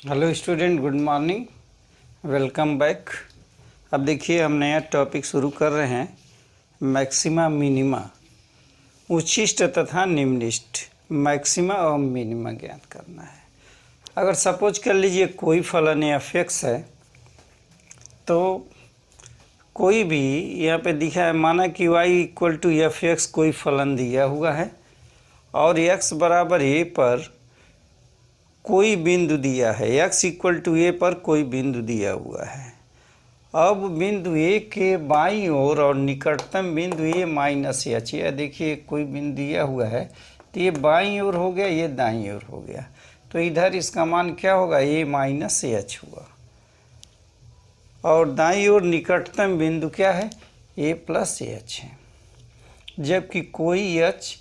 Hello student, good morning, welcome back. अब देखिए हम नया टॉपिक शुरू कर रहे हैं, मैक्सिमा मिनिमा, उच्छिष्ट तथा निम्निष्ट। मैक्सिमा और मिनिमा ज्ञात करना है। अगर सपोज कर लीजिए कोई फलन एफ एक्स है, तो कोई भी यहाँ पे दिखा है, माना कि y equal to f x कोई फलन दिया हुआ है और x बराबर a पर कोई बिंदु दिया है, x इक्वल टू ए पर कोई बिंदु दिया हुआ है। अब बिंदु ए के बाईं ओर और निकटतम बिंदु ए माइनस एच, यह देखिए कोई बिंदु दिया हुआ है, तो ये बाईं ओर हो गया, ये दाईं ओर हो गया, तो इधर इसका मान क्या होगा, ए माइनस एच हुआ। और दाईं ओर निकटतम बिंदु क्या है, ए प्लस एच है। जबकि कोई एच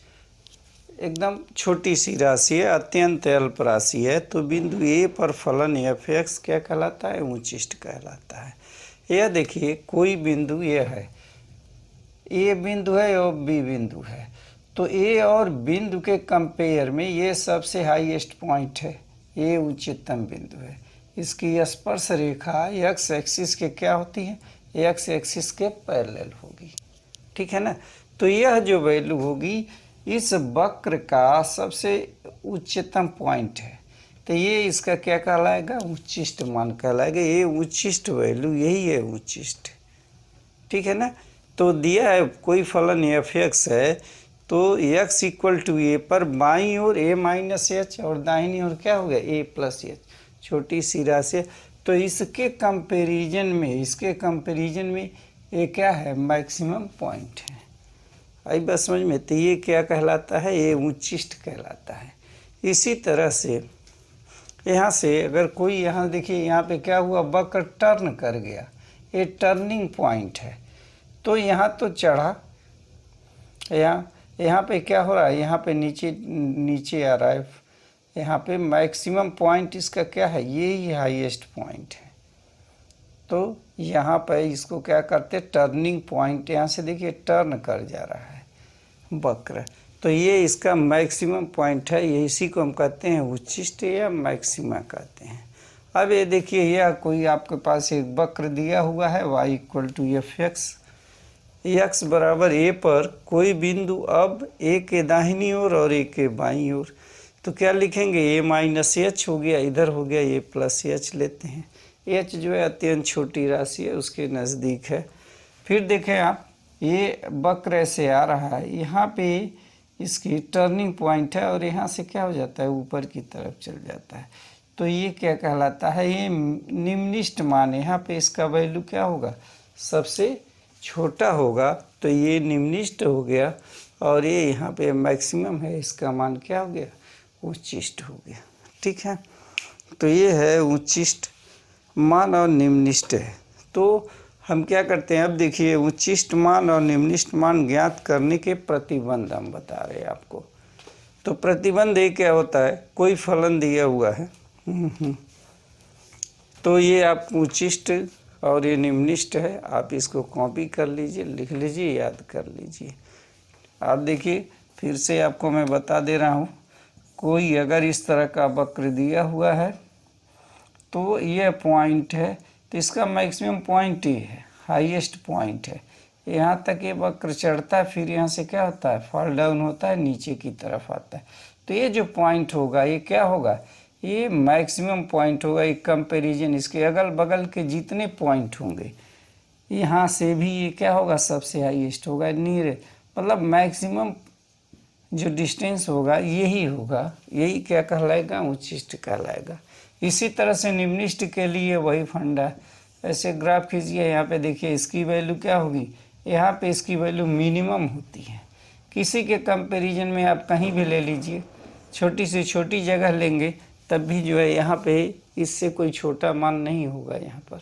एकदम छोटी सी राशि है, अत्यंत अल्प राशि है, तो बिंदु ए पर फलन एफ एक्स क्या कहलाता है, उच्छिष्ट कहलाता है। यह देखिए कोई बिंदु ये है, ए बिंदु है और बी बिंदु है, तो ए और बिंदु के कंपेयर में ये सबसे हाईएस्ट पॉइंट है, ये उच्चतम बिंदु है। इसकी स्पर्श रेखा एक्स एक्सिस के क्या होती है, एक्स एक्सिस के पैरेलल होगी, ठीक है ना। तो यह जो वैल्यू होगी इस वक्र का सबसे उच्चतम पॉइंट है, तो ये इसका क्या कहलाएगा, उच्छिष्ट मान कहलाएगा। ये उच्छिष्ट वैल्यू यही है, उच्छिष्ट, ठीक है ना। तो दिया है कोई फलन एफ एक्स है, तो एक्स इक्वल टू ए पर बाईं ओर ए माइनस एच और दाहिनी ओर क्या हो गया, ए प्लस एच, छोटी सी राशि। तो इसके कंपेरिजन में ये क्या है, मैक्सिमम पॉइंट है। आई बात समझ में, तो ये क्या कहलाता है, ये उच्छिष्ट कहलाता है। इसी तरह से यहाँ से अगर कोई, यहाँ देखिए यहाँ पे क्या हुआ, वक्र टर्न कर गया, ये टर्निंग पॉइंट है, तो यहाँ तो चढ़ा, यहाँ पे क्या हो रहा है, यहाँ पे नीचे आ रहा है, यहाँ पे मैक्सिमम पॉइंट इसका क्या है, ये ही हाईएस्ट पॉइंट है। तो यहाँ पर इसको क्या करते, टर्निंग पॉइंट, यहाँ से देखिए टर्न कर जा रहा है वक्र, तो ये इसका मैक्सिमम पॉइंट है, ये इसी को हम कहते हैं उच्छिष्ट या मैक्सिमा कहते हैं। अब ये देखिए, यह कोई आपके पास एक वक्र दिया हुआ है y equal to f x, x बराबर ए पर कोई बिंदु अब ए के दाहिनी ओर और ए के बाईं ओर, तो क्या लिखेंगे, ए माइनस एच हो गया, इधर हो गया ए प्लस एच लेते हैं। एच जो है अत्यंत छोटी राशि है, उसके नज़दीक है। फिर देखें आप, ये वक्र ऐसे आ रहा है, यहाँ पे इसकी टर्निंग पॉइंट है और यहाँ से क्या हो जाता है, ऊपर की तरफ चल जाता है, तो ये क्या कहलाता है, ये निम्निष्ट मान है। यहाँ पे इसका वैल्यू क्या होगा, सबसे छोटा होगा, तो ये निम्निष्ट हो गया, और ये यहाँ पे मैक्सिमम है, इसका मान क्या हो गया, उच्छिष्ट हो गया, ठीक है। तो ये है उच्छिष्ट मान और निम्निष्ट है। तो हम क्या करते हैं, अब देखिए उच्छिष्ट मान और निम्निष्ट मान ज्ञात करने के प्रतिबंध हम बता रहे हैं आपको। तो प्रतिबंध ये क्या होता है, कोई फलन दिया हुआ है, तो ये आप उच्छिष्ट और ये निम्निष्ट है, आप इसको कॉपी कर लीजिए, लिख लीजिए, याद कर लीजिए। आप देखिए फिर से आपको मैं बता दे रहा हूँ, कोई अगर इस तरह का वक्र दिया हुआ है, तो ये पॉइंट है, तो इसका मैक्सिमम पॉइंट ये है, हाईएस्ट पॉइंट है। यहाँ तक ये वक्र चढ़ता है, फिर यहाँ से क्या होता है, फॉल डाउन होता है, नीचे की तरफ आता है। तो ये जो पॉइंट होगा, ये क्या होगा, ये मैक्सिमम पॉइंट होगा। एक कंपैरिजन, इसके अगल बगल के जितने पॉइंट होंगे, यहाँ से भी ये क्या होगा, सबसे हाईएस्ट होगा, नीर मतलब मैक्सिमम जो डिस्टेंस होगा यही होगा, यही क्या कहलाएगा, उच्छिष्ट कहलाएगा। इसी तरह से निम्निष्ट के लिए वही फंडा, ऐसे ग्राफ खींचिए, यहाँ पे देखिए इसकी वैल्यू क्या होगी, यहाँ पे इसकी वैल्यू मिनिमम होती है। किसी के कंपैरिजन में आप कहीं भी ले लीजिए, छोटी से छोटी जगह लेंगे तब भी जो है यहाँ पे इससे कोई छोटा मान नहीं होगा यहाँ पर,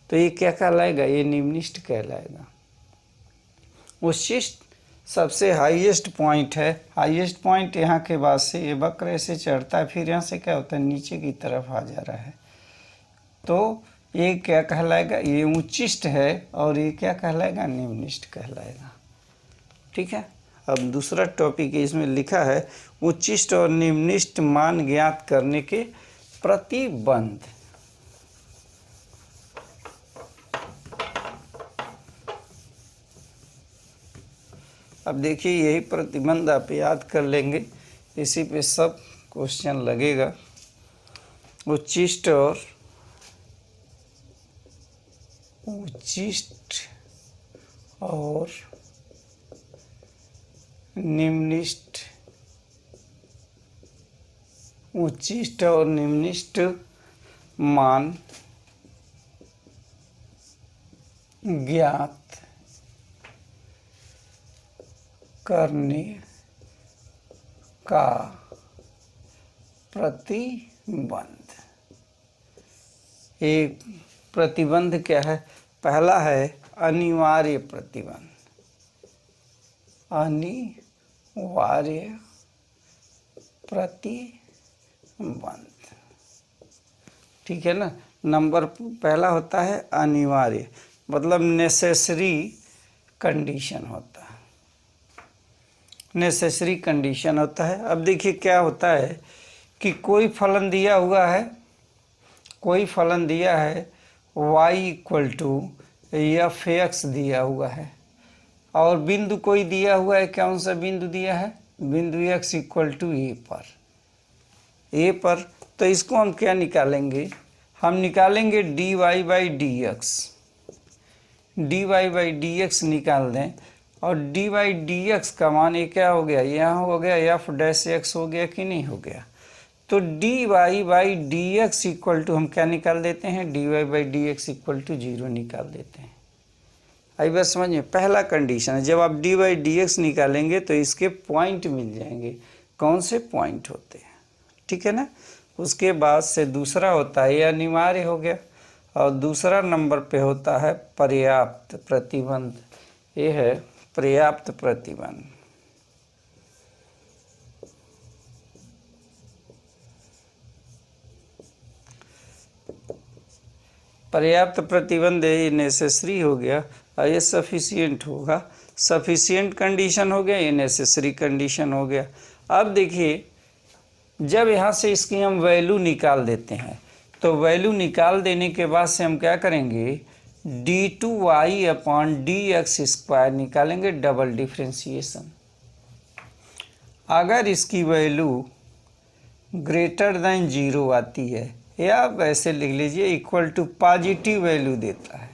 तो ये क्या कहलाएगा, ये निम्निष्ट कहलाएगा। उच्छिष्ट सबसे हाईएस्ट पॉइंट है, हाईएस्ट पॉइंट यहाँ के बाद से ये वक्र ऐसे चढ़ता है, फिर यहाँ से क्या होता है, नीचे की तरफ आ जा रहा है, तो ये क्या कहलाएगा, ये उच्छिष्ट है, और ये क्या कहलाएगा, निम्निष्ट कहलाएगा, ठीक है। अब दूसरा टॉपिक इसमें लिखा है, उच्छिष्ट और निम्निष्ट मान ज्ञात करने के प्रतिबंध। अब देखिए यही प्रतिबंध आप याद कर लेंगे, इसी पे सब क्वेश्चन लगेगा। उच्चिष्ट और निम्निष्ट, उच्चिष्ट और निम्निष्ट मान ज्ञात करने का प्रतिबंध। एक प्रतिबंध क्या है? पहला है अनिवार्य प्रतिबंध, अनिवार्य प्रतिबंध, ठीक है ना। नंबर पहला होता है अनिवार्य, मतलब नेसेसरी कंडीशन होता है, नेसेसरी कंडीशन होता है। अब देखिए क्या होता है कि कोई फलन दिया हुआ है, कोई फलन दिया है y इक्वल टू f(x) दिया हुआ है, और बिंदु कोई दिया हुआ है, कौन सा बिंदु दिया है? बिंदु x इक्वल टू a पर, a पर। तो इसको हम क्या निकालेंगे? हम निकालेंगे dy by dx, dy by dx निकाल दें, और dy बाई dx का मान ये क्या हो गया? यहाँ हो गया f डैश x हो गया कि नहीं हो गया? तो dy by dx equal to हम क्या निकाल देते हैं? dy by dx equal to 0 निकाल देते हैं। आई बात समझ में? पहला कंडीशन है, जब आप dy बाई dx निकालेंगे तो इसके पॉइंट मिल जाएंगे। कौन से पॉइंट होते हैं, ठीक है ना। उसके बाद से दूसरा होता है, ये अनिवार्य हो गया, और दूसरा नंबर पे होता है पर्याप्त प्रतिबंध। ये है पर्याप्त प्रतिबंध। पर्याप्त प्रतिबंध ये नेसेसरी हो गया, और ये सफिशिएंट होगा। सफिशिएंट कंडीशन हो गया, ये नेसेसरी कंडीशन हो गया। अब देखिए जब यहाँ से इसकी हम वैल्यू निकाल देते हैं, तो वैल्यू निकाल देने के बाद से हम क्या करेंगे? d2y अपॉन dx स्क्वायर निकालेंगे, डबल डिफ्रेंशिएशन। अगर इसकी वैल्यू ग्रेटर देन 0 आती है, या वैसे लिख लीजिए इक्वल टू पॉजिटिव वैल्यू देता है,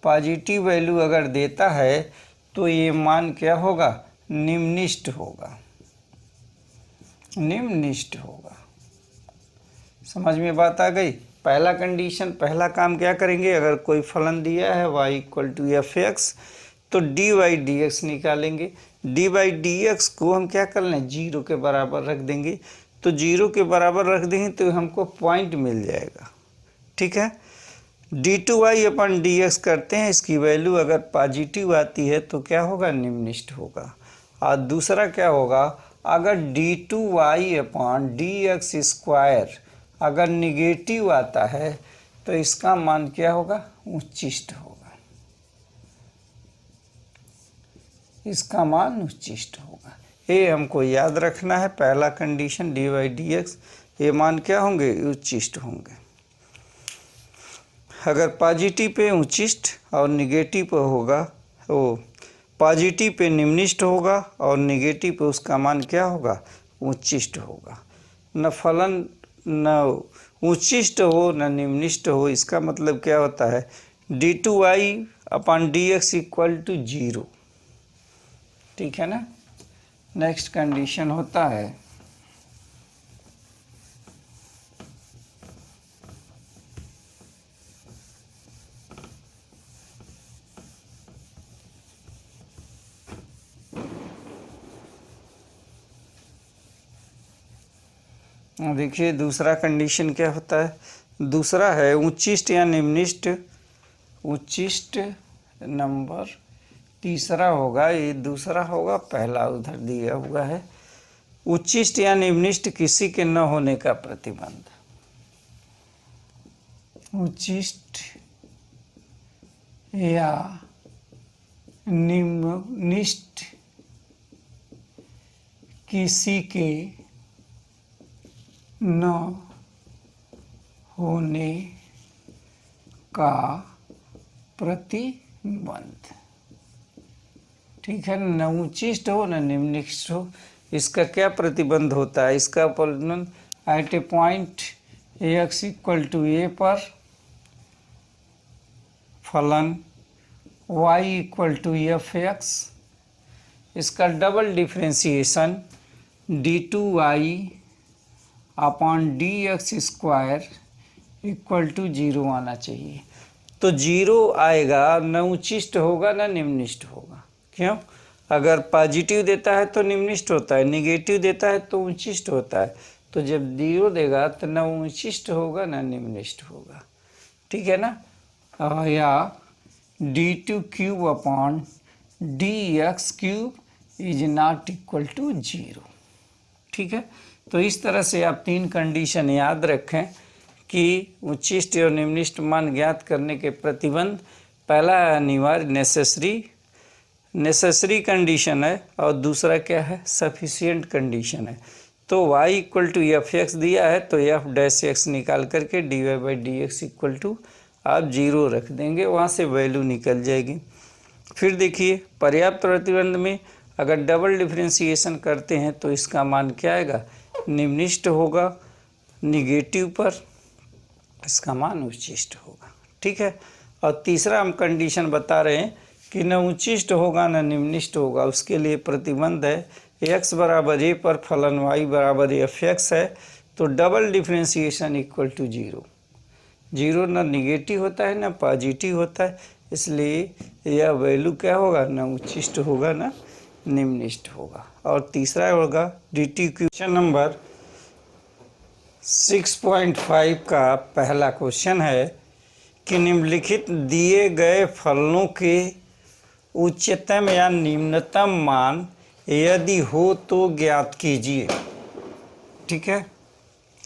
पॉजिटिव वैल्यू अगर देता है तो ये मान क्या होगा? निम्निष्ट होगा, निम्निष्ट होगा। समझ में बात आ गई? पहला कंडीशन, पहला काम क्या करेंगे? अगर कोई फलन दिया है y इक्वल टू f(x) तो dy बाई dx निकालेंगे। dy बाई dx को हम क्या कर लें? 0 के बराबर रख देंगे। तो 0 के बराबर रख देंगे तो हमको पॉइंट मिल जाएगा, ठीक है। d2y अपन dx करते हैं, इसकी वैल्यू अगर पॉजिटिव आती है तो क्या होगा? निम्निष्ट होगा। और दूसरा क्या होगा? अगर d2y अपॉन dx स्क्वायर अगर निगेटिव आता है तो इसका मान क्या होगा? उच्चिष्ट होगा, इसका मान उच्चिष्ट होगा। ये हमको याद रखना है। पहला कंडीशन dy बाई dx, ये मान क्या होंगे? उच्चिष्ट होंगे। अगर पॉजिटिव पे उच्चिष्ट और निगेटिव पे होगा, वो पॉजिटिव पे निम्निष्ट होगा और निगेटिव पे उसका मान क्या होगा? उच्चिष्ट होगा। न फलन न उच्चिष्ट हो न निम्निष्ट हो, इसका मतलब क्या होता है? d2y upon dx equal to 0, ठीक है ना। नेक्स्ट कंडीशन होता है देखिए दूसरा कंडीशन क्या होता है? दूसरा है उच्चिष्ट या निम्निष्ट, उच्चिष्ट नंबर तीसरा होगा, ये दूसरा होगा, पहला उधर दिया हुआ है। उच्चिष्ट या निम्निष्ट किसी के न होने का प्रतिबंध। उच्चिष्ट या निम्निष्ट किसी के न होने का प्रतिबंध। ठीक है, न उच्चिष्ट हो न निम्निष्ट हो, इसका क्या प्रतिबंध होता है? इसका प्रतिबंध at a point x equal to a पर फलन y इक्वल टू f(x), इसका double differentiation d2y upon dx square equal to 0 आना चाहिए। तो 0 आएगा, न उच्चिष्ट होगा न निम्निष्ट होगा। क्यों? अगर पॉजिटिव देता है तो निम्निष्ट होता है, निगेटिव देता है तो उच्चिष्ट होता है। तो जब 0 देगा तो न उच्चिष्ट होगा न निम्निष्ट होगा। ठीक है ना? या d2³ upon dx³ is not equal to 0। ठीक है, तो इस तरह से आप 3 कंडीशन याद रखें कि उच्चिष्ट और निम्निष्ट मान ज्ञात करने के प्रतिबंध। पहला अनिवार्य नेसेसरी कंडीशन है और दूसरा क्या है? सफिशिएंट कंडीशन है। तो y इक्वल टू f(x) दिया है तो f' निकाल करके dy/dx इक्वल टू आप 0 रख देंगे, वहाँ से वैल्यू निकल जाएगी। फिर देखिए पर्याप्त प्रतिबंध में अगर डबल डिफ्रेंसिएशन करते हैं तो इसका मान क्या आएगा? निम्निष्ट होगा, निगेटिव पर इसका मान उच्चिष्ट होगा। ठीक है, और तीसरा हम कंडीशन बता रहे हैं कि न उच्चिष्ट होगा न निम्निष्ट होगा, उसके लिए प्रतिबंध है x बराबर a पर फलन y बराबर f(x) है तो डबल डिफ्रेंसिएशन इक्वल टू 0। 0 न निगेटिव होता है न पॉजिटिव होता है, इसलिए यह वैल्यू क्या होगा? न उच्चिष्ट होगा न निम्निष्ट होगा। और तीसरा होगा dt। क्वेश्चन नंबर 6.5 का पहला क्वेश्चन है कि निम्नलिखित दिए गए फलनों के उच्चतम या निम्नतम मान यदि हो तो ज्ञात कीजिए। ठीक है,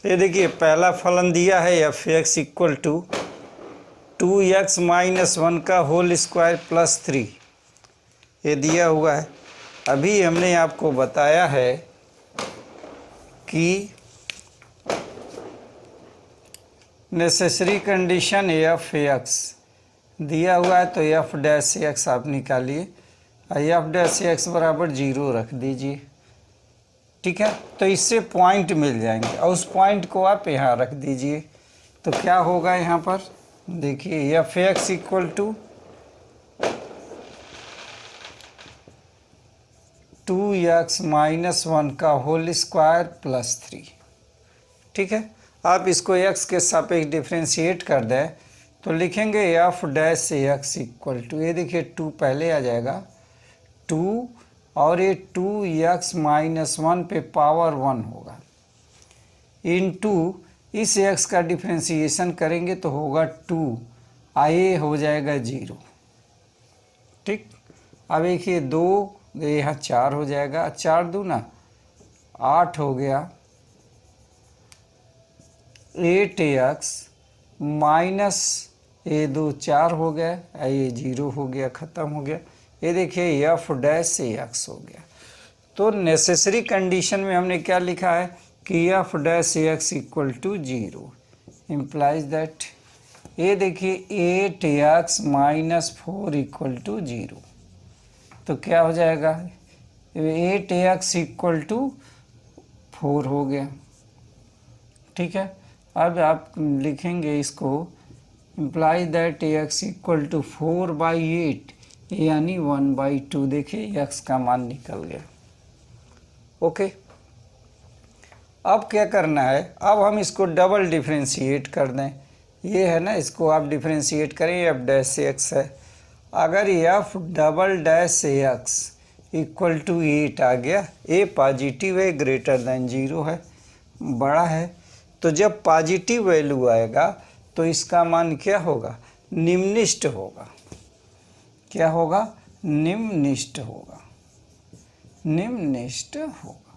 ये देखिए पहला फलन दिया है f(x) इक्वल टू 2x - 1 का होल स्क्वायर प्लस 3, ये दिया हुआ है। अभी हमने आपको बताया है कि नेसेसरी कंडीशन f(x) दिया हुआ है तो f' आप निकालिए, f' बराबर 0 रख दीजिए। ठीक है, तो इससे पॉइंट मिल जाएंगे और उस पॉइंट को आप यहाँ रख दीजिए। तो क्या होगा यहाँ पर? देखिए f(x) इक्वल टू 2x - 1 का होल स्क्वायर प्लस 3। ठीक है, आप इसको x के सापेक्ष डिफ्रेंशिएट कर दें तो लिखेंगे f' इक्वल टू, ये देखिए 2 पहले आ जाएगा 2 और ये 2x - 1 पे पावर 1 होगा इनटू इस x का डिफ्रेंशिएशन करेंगे तो होगा 2, ये हो जाएगा 0। ठीक, अब देखिए 2 यहाँ 4 हो जाएगा, 4 दूना 8 हो गया, 8x माइनस ये 2 4 हो गया, ये 0 हो गया, ख़त्म हो गया। ये देखिए f' हो गया। तो नेसेसरी कंडीशन में हमने क्या लिखा है कि f' equal to 0 implies that, ये देखिए 8x - 4 इक्वल टू 0। तो क्या हो जाएगा? 8x इक्वल टू 4 हो गया। ठीक है, अब आप लिखेंगे इसको imply that x equal to 4/8 यानी 1/2। देखिए x का मान निकल गया। ओके, अब क्या करना है? अब हम इसको डबल डिफ्रेंशिएट कर दें। ये है ना, इसको आप डिफ्रेंशिएट करें, f' है। अगर f" इक्वल टू 8 आ गया, a पॉजिटिव है, ग्रेटर देन 0 है, बड़ा है, तो जब पॉजिटिव वैल्यू आएगा तो इसका मान क्या होगा? निम्निष्ट होगा। क्या होगा? निम्निष्ट होगा, निम्निष्ट होगा।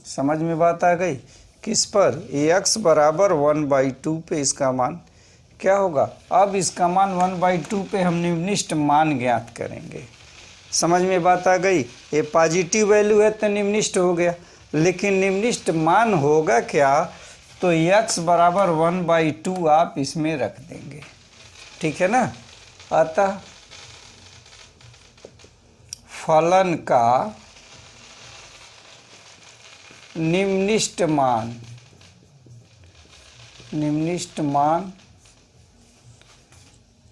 समझ में बात आ गई? किस पर? x बराबर 1/2 पे इसका मान क्या होगा? अब इसका मान 1/2 पे हम निम्निष्ट मान ज्ञात करेंगे। समझ में बात आ गई? ये पॉजिटिव वैल्यू है तो निम्निष्ट हो गया, लेकिन निम्निष्ट मान होगा क्या? तो x बराबर 1/2 आप इसमें रख देंगे, ठीक है ना। अतः फलन का निम्निष्ट मान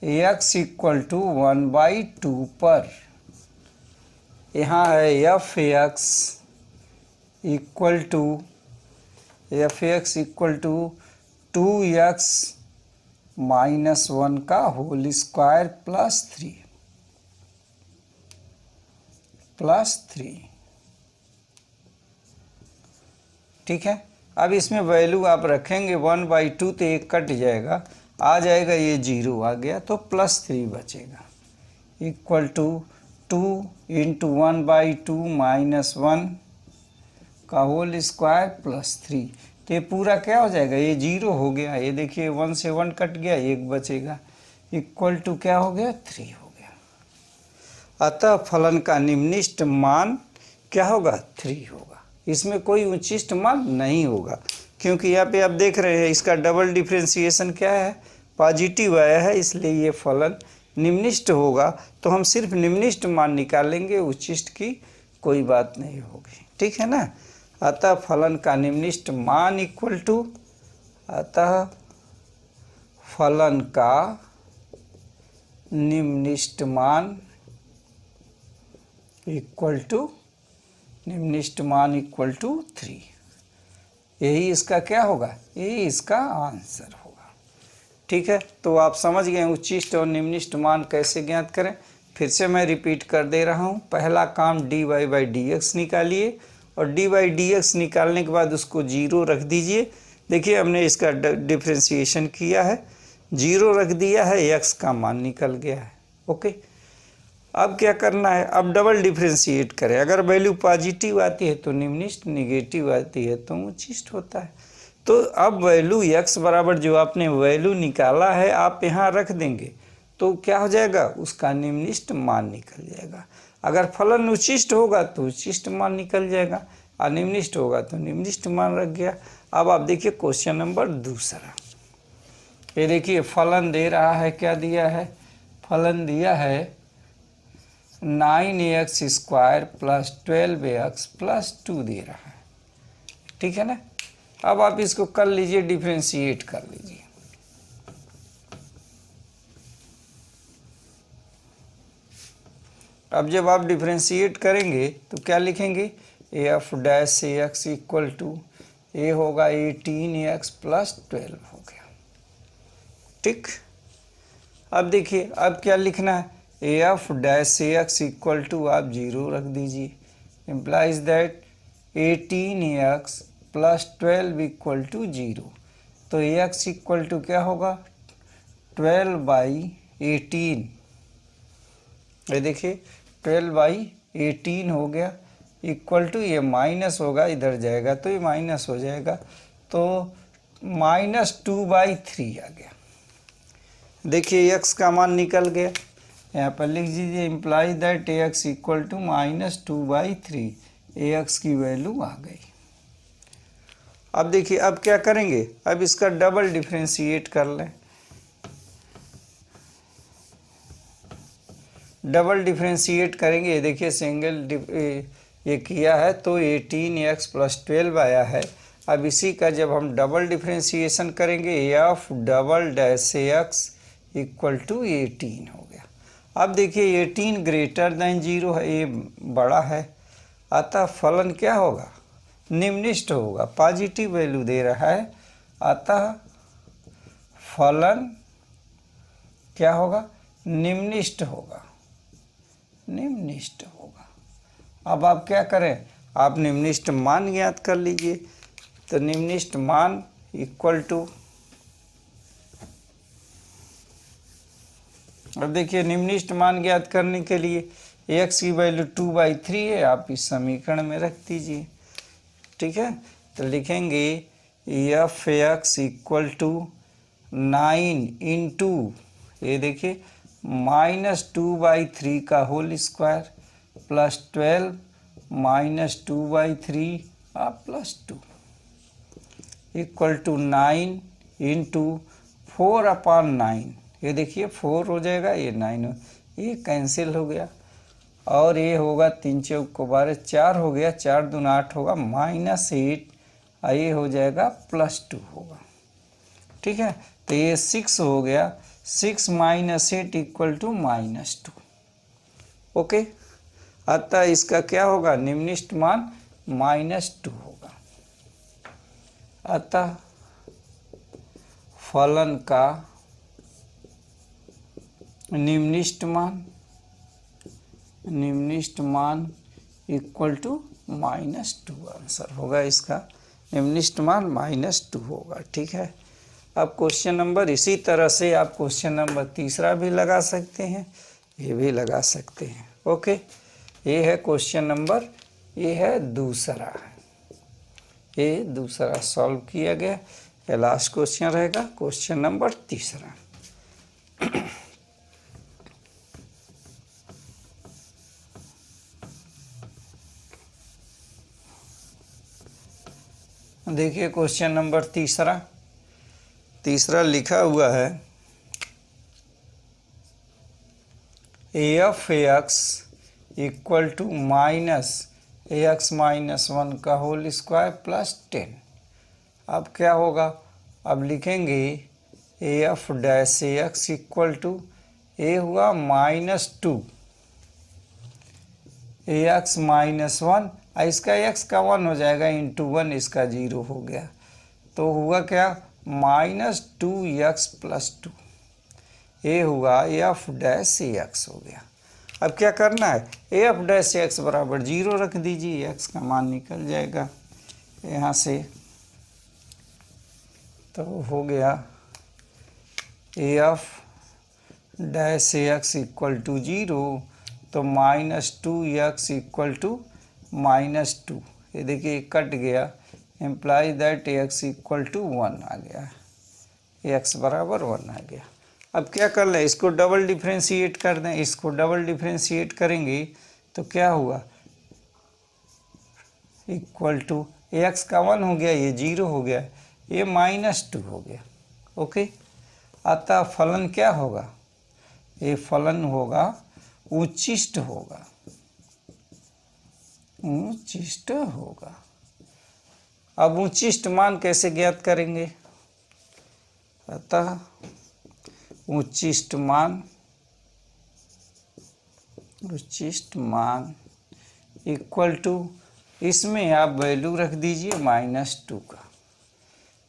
x इक्वल टू 1/2 पर, यहाँ है f x equal to 2x minus 1 का होल स्क्वायर प्लस 3, ठीक है। अब इसमें वैल्यू आप रखेंगे 1/2 तो एक कट जाएगा, आ जाएगा ये 0 आ गया, तो +3 बचेगा इक्वल टू 2 इंटू 1/2 माइनस 1 का होल स्क्वायर प्लस 3। तो ये पूरा क्या हो जाएगा, ये 0 हो गया, ये देखिए 1 से 1 कट गया, 1 बचेगा इक्वल टू क्या हो गया, 3 हो गया। अतः फलन का निम्निष्ट मान क्या होगा, 3 होगा। इसमें कोई उच्चिष्ट मान नहीं होगा, क्योंकि यहाँ पे आप देख रहे हैं इसका डबल डिफ्रेंसिएशन क्या है, पॉजिटिव आया है, इसलिए ये फलन निम्निष्ट होगा। तो हम सिर्फ निम्निष्ट मान निकालेंगे, उच्चिष्ट की कोई बात नहीं होगी, ठीक है ना। अतः फलन का निम्निष्ट मान इक्वल टू, अतः फलन का निम्निष्ट मान इक्वल टू 3। यही इसका क्या होगा, यही इसका आंसर होगा, ठीक है। तो आप समझ गए उच्चिष्ट और निम्निष्ट मान कैसे ज्ञात करें। फिर से मैं रिपीट कर दे रहा हूँ। पहला काम dy/dx निकालिए, और dy/dx निकालने के बाद उसको 0 रख दीजिए। देखिए हमने इसका डिफ्रेंसिएशन किया है, 0 रख दिया है, x का मान निकल गया है, ओके। अब क्या करना है, अब डबल डिफ्रेंशिएट करें। अगर वैल्यू पॉजिटिव आती है तो निम्निष्ट, निगेटिव आती है तो उच्चिष्ट होता है। तो अब वैल्यू x बराबर जो आपने वैल्यू निकाला है आप यहाँ रख देंगे, तो क्या हो जाएगा, उसका निम्निष्ट मान निकल जाएगा। अगर फलन उच्चिष्ट होगा तो उच्चिष्ट मान निकल जाएगा, और निम्निष्ट होगा तो निम्निष्ट मान रख गया। अब आप देखिए क्वेश्चन नंबर 2। ये देखिए फलन दे रहा है, क्या दिया है, फलन दिया है 9x² प्लस 12x प्लस 2 दे रहा है, ठीक है ना। अब आप इसको कर लीजिए, डिफ्रेंशिएट कर लीजिए। अब जब आप डिफ्रेंशिएट करेंगे तो क्या लिखेंगे, f' इक्वल टू ए होगा 18x प्लस 12 हो गया, ठीक। अब देखिए अब क्या लिखना है, f' इक्वल टू आप 0 रख दीजिए, implies that 18x plus 12 equal to 0। तो x इक्वल टू क्या होगा, 12/18। ये देखिए 12/18 हो गया, इक्वल टू ये माइनस होगा, इधर जाएगा तो ये माइनस हो जाएगा, तो -2/3 आ गया। देखिए x का मान निकल गया, यहाँ पर लिख दीजिए, imply that ax equal to -2/3, ax की वैल्यू आ गई। अब देखिए अब क्या करेंगे, अब इसका डबल डिफ्रेंशिएट कर लें। डबल डिफ्रेंशिएट करेंगे, देखिए सिंगल ये किया है तो 18x प्लस 12 आया है। अब इसी का जब हम डबल डिफ्रेंशिएशन करेंगे, f'(x) इक्वल टू 18 हो गया। अब देखिए 18 ग्रेटर दैन 0 है, ये बड़ा है, अतः फलन क्या होगा, निम्निष्ट होगा, पॉजिटिव वैल्यू दे रहा है, अतः फलन क्या होगा, निम्निष्ट होगा, निम्निष्ट होगा। अब आप क्या करें, आप निम्निष्ट मान ज्ञात कर लीजिए। तो निम्निष्ट मान इक्वल टू, अब देखिए निम्निष्ट मान ज्ञात करने के लिए x की वैल्यू 2/3 है, आप इस समीकरण में रख दीजिए, ठीक है। तो लिखेंगे f(x) इक्वल टू 9 इंटू, ये देखिए -2/3 का whole square plus 12 -2/3 plus 2। Equal to 9 into 4/9। ये देखिए 4 हो जाएगा, ये 9 हो, ये कैंसिल हो गया। और ये होगा 3 चौक को 12, 4 हो गया, 4 दूना 8 होगा, -8, और ये हो जाएगा +2 होगा। ठीक है, तो ये 6 हो गया, 6 - 8 इक्वल टू -2। ओके, अतः इसका क्या होगा, निम्नलिखित मान -2 होगा। अतः फलन का निम्नलिखित मान इक्वल टू -2 आंसर होगा इसका, निम्नलिखित मान -2 होगा। ठीक है, अब क्वेश्चन नंबर इसी तरह से आप क्वेश्चन नंबर 3 भी लगा सकते हैं, ये भी लगा सकते हैं। ओके, ये है क्वेश्चन नंबर, ये है दूसरा, ये दूसरा सॉल्व किया गया। ये लास्ट क्वेश्चन रहेगा, क्वेश्चन नंबर 3। देखिए क्वेश्चन नंबर 3 लिखा हुआ है, f(x) इक्वल टू -ax - 1 का होल स्क्वायर प्लस 10। अब क्या होगा, अब लिखेंगे f'(x) इक्वल टू a हुआ -2 ax - 1, इसका x का 1 हो जाएगा, इंटू 1 इसका 0 हो गया, तो हुआ क्या, -2x + 2, ये हुआ f'(x) हो गया। अब क्या करना है, f'(x) बराबर 0 रख दीजिए, x का मान निकल जाएगा यहाँ से, तो हो गया f'(x) इक्वल टू 0, तो -2x इक्वल टू -2, ये देखिए कट गया, imply that x equal to 1 आ गया, x बराबर 1 आ गया। अब क्या कर लें, इसको डबल डिफ्रेंशिएट कर दें, इसको डबल डिफ्रेंशिएट करेंगे तो क्या हुआ, इक्वल टू x का 1 हो गया, ये 0 हो गया, ये -2 हो गया। ओके, अतः फलन क्या होगा, ये फलन होगा उच्चिष्ट होगा, उच्चिष्ट होगा। अब उच्चिष्ट मान कैसे ज्ञात करेंगे, अतः उच्चिष्ट मान इक्वल टू, इसमें आप वैल्यू रख दीजिए -2 का,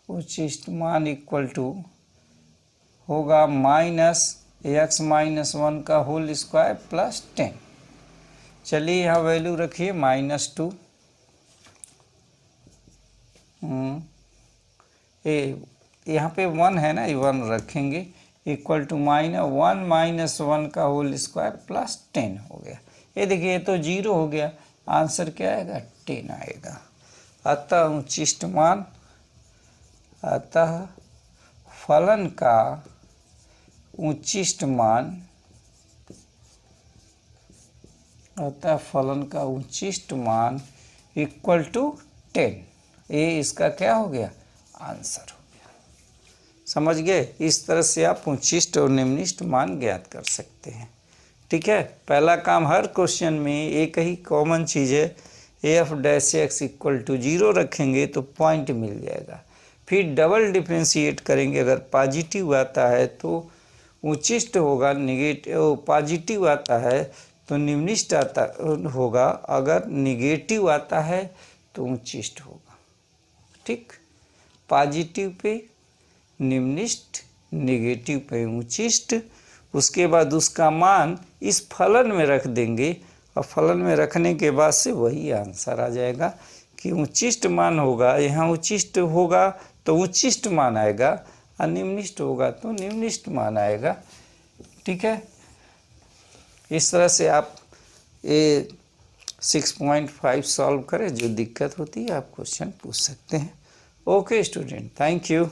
उच्चिष्ट मान इक्वल टू होगा -x - 1 का होल स्क्वायर प्लस 10। चलिए यहाँ वैल्यू रखिए -2, यहाँ पे 1 है ना, ये 1 रखेंगे, इक्वल टू -1 - 1 का होल स्क्वायर प्लस 10 हो गया। ये देखिए ये तो 0 हो गया, आंसर क्या आएगा, 10 आएगा। अतः उच्चिष्ट मान, अतः फलन का उच्चिष्ट मान, अतः फलन का उच्चिष्ट मान इक्वल टू 10, ये इसका क्या हो गया, आंसर हो गया। समझ गए, इस तरह से आप उच्चिष्ट और निम्नलिखित मान ज्ञात कर सकते हैं। ठीक है, पहला काम, हर क्वेश्चन में एक ही कॉमन चीज़ है, f'(x) इक्वल टू 0 रखेंगे तो पॉइंट मिल जाएगा, फिर डबल डिफ्रेंशिएट करेंगे, अगर पॉजिटिव आता है तो उच्चिष्ट होगा, निगेटिव पॉजिटिव आता है तो निम्नलिखित आता होगा, अगर निगेटिव आता है तो उच्चिष्ट होगा। ठीक, पॉजिटिव पे निम्नलिखित, निगेटिव पे उच्चिष्ट, उसके बाद उसका मान इस फलन में रख देंगे, और फलन में रखने के बाद से वही आंसर आ जाएगा कि उच्चिष्ट मान होगा, यहाँ उच्चिष्ट होगा तो उच्चिष्ट मान आएगा, और निम्नलिखित होगा तो निम्नलिखित मान आएगा। ठीक है, इस तरह से आप ये 6.5 सॉल्व करें, जो दिक्कत होती है आप क्वेश्चन पूछ सकते हैं। Okay student, thank you.